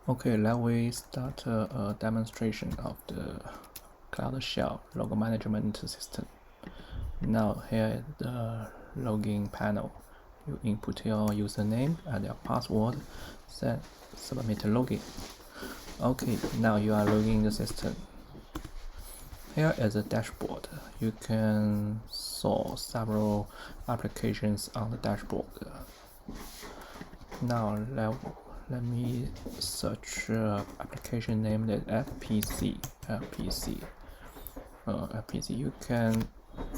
Okay, let we start a demonstration of the cloudshell log management system. Now here is the login panel. You input your username and your password, then submit login. Okay, now you are logging the system. Here is a dashboard. You can saw several applications on the dashboard. Now let me search application named FPC. FPC. You can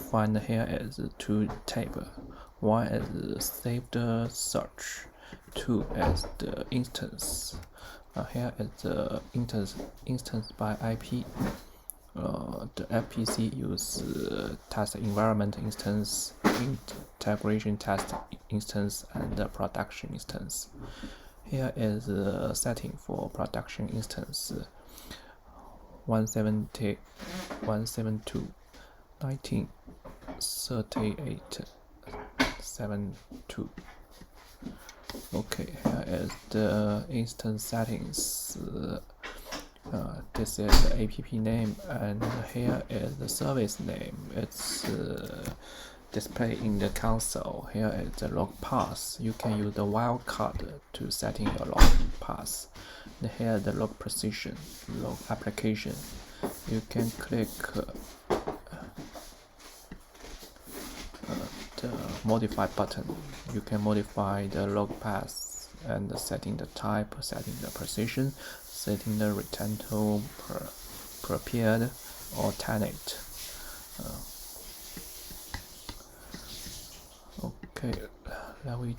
find here as two tab. One is saved search, two as the instance. Here is the instance by IP. The FPC use test environment instance, integration test instance, and the production instance. Here is the setting for production instance 170.19.38.72. Okay, here is the instance settings. This is the app name, and here is the service name. It's displayed in the console. Here is the log path. You can use the wildcard to setting your log path. And here is the log precision, log application. You can click the modify button. You can modify the log path and setting the type, setting the precision, setting the return to prepared or tenant. Okay, let we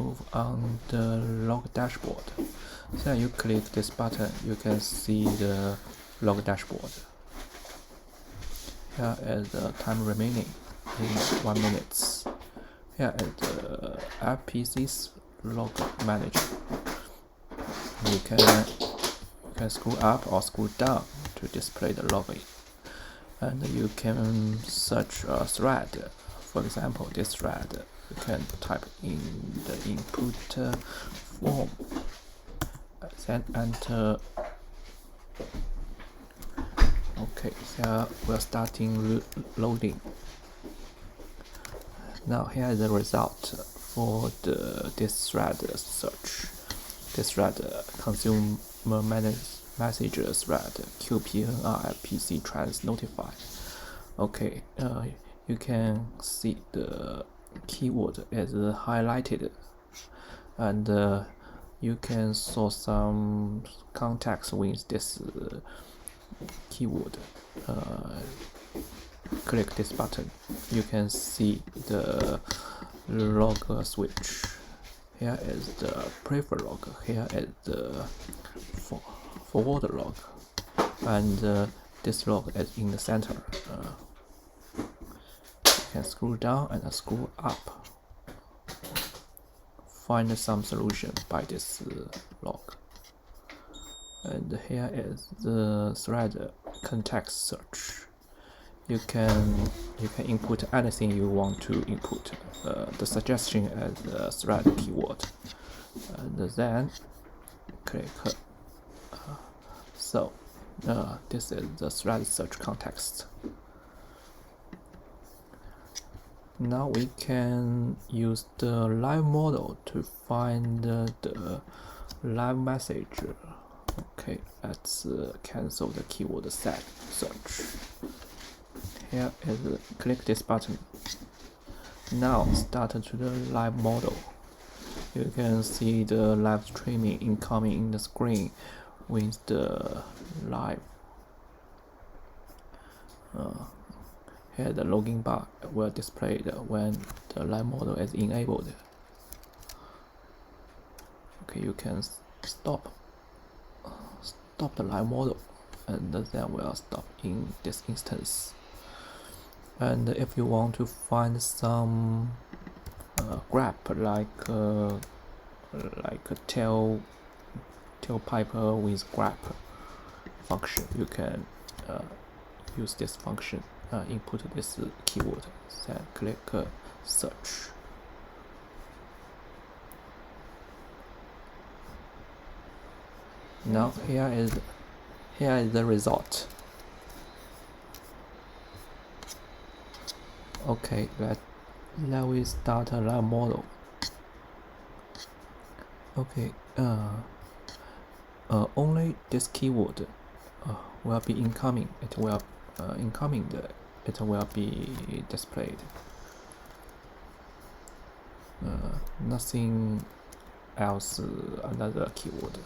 move on the log dashboard. So you click this button, you can see the log dashboard. Here is the time remaining in 1 minute. Here is the FPC's log manager. You can scroll up or scroll down to display the login, and you can search a thread. For example, this thread, you can type in the input form, then enter. Okay, so we're starting loading. Now here is the result for this thread search. This thread consumer message thread QPNR FPC trans notify. Okay, you can see the keyword is highlighted, and you can saw some context with this keyword. Click this button. You can see the log switch. Here is the prefer log. Here is the forward log, and this log is in the center. You can scroll down and scroll up. Find some solution by this log. And here is the thread context search. You can input anything you want to input. The suggestion is the thread keyword, and then click. This is the thread search context. Now we can use the live model to find the live message. Okay, let's cancel the keyword set search. Here is click this button. Now start to the live model. You can see the live streaming incoming in the screen with the live. Here the login bar will display when the live model is enabled. Okay, you can stop the live model, and then we'll stop in this instance. And if you want to find some graph like a tail piper with graph function, you can use this function. Input this keyword, then click search. Now here is the result. Okay, let we start a live model. Okay, only this keyword will be incoming. It will it will be displayed. Nothing else. Another keyword.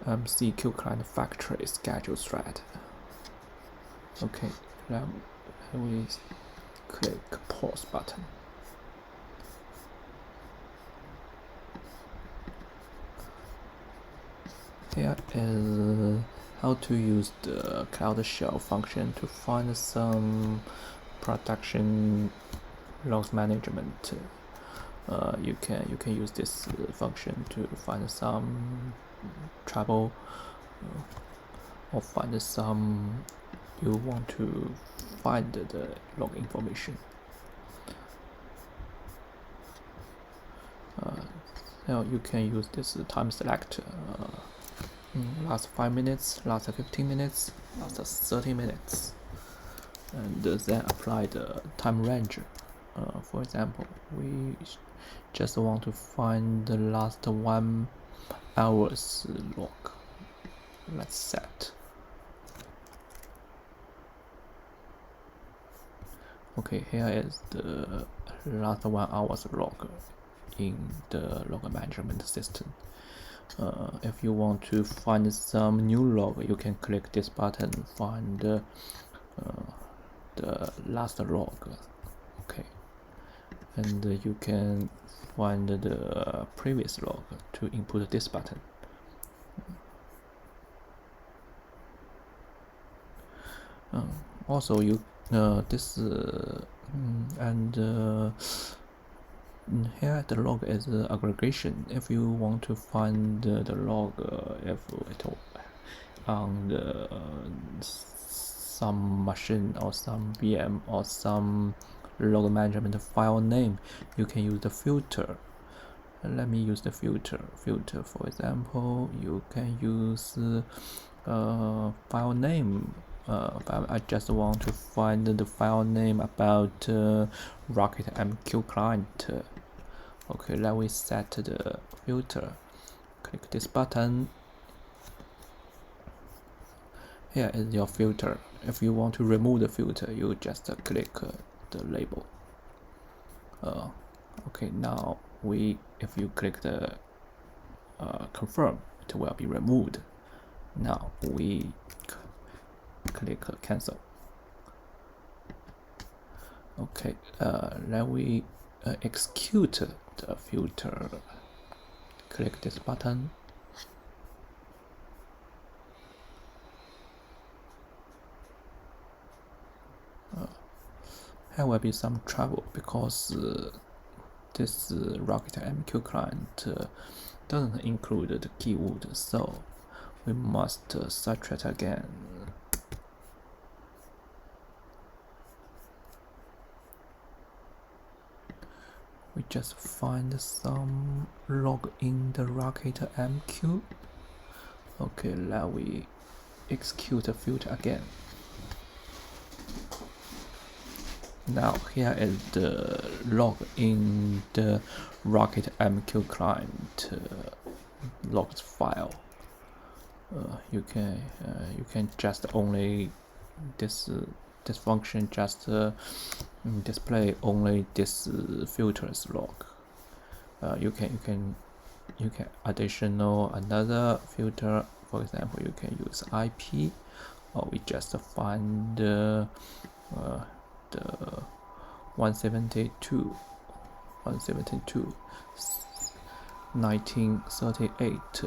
MCQ client factory schedule thread. Okay, let we click pause button. Here is how to use the cloudshell function to find some production logs management. You can use this function to find some trouble or find some you want to find the log information. Now you can use this time select. Last 5 minutes, last 15 minutes, last 30 minutes, and then apply the time range. For example, we just want to find the last 1 hour's log. Let's set. Okay, here is the last 1 hour's log in the log management system. If you want to find some new log, you can click this button, find the last log. Okay, and you can find the previous log to input this button. Also, you this and here the log is aggregation. If you want to find the log, if it on the some machine or some VM or some log management file name, you can use the filter. Let me use the filter. For example, you can use file name. I just want to find the file name about RocketMQ client. Okay, let me set the filter. Click this button. Here is your filter. If you want to remove the filter, you just click the label. Okay, now if you click the confirm, it will be removed. Now we click cancel. Okay, let we execute the filter. Click this button. There will be some trouble because this RocketMQ client doesn't include the keyword, so we must search it again. We just find some log in the RocketMQ. Okay, let we execute the filter again. Now here is the log in the RocketMQ client logs file. You can just only this function just display only this filters log. You can additional another filter. For example, you can use IP, or we just find the 172 1938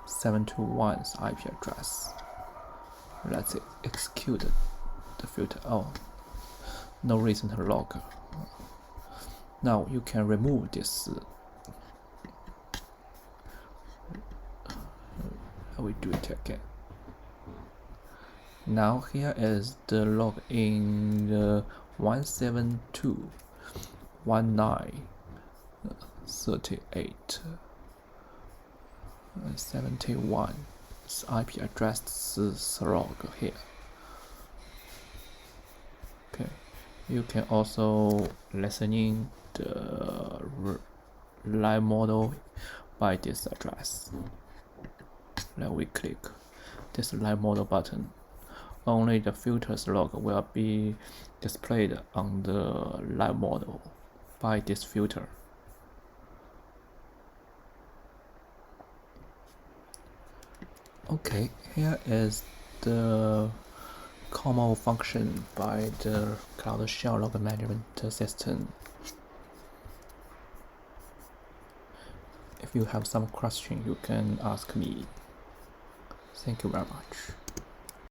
721's IP address. Let's execute the filter. Oh, no recent log. Now you can remove this. I will do it again. Now here is the log in the 172 19.38.71 IP address log here. Okay, you can also listening the live model by this address. Then we click this live model button. Only the filters log will be displayed on the live model by this filter. Okay, here is the common function by the cloudshell log management system. If you have some question, you can ask me. Thank you very much.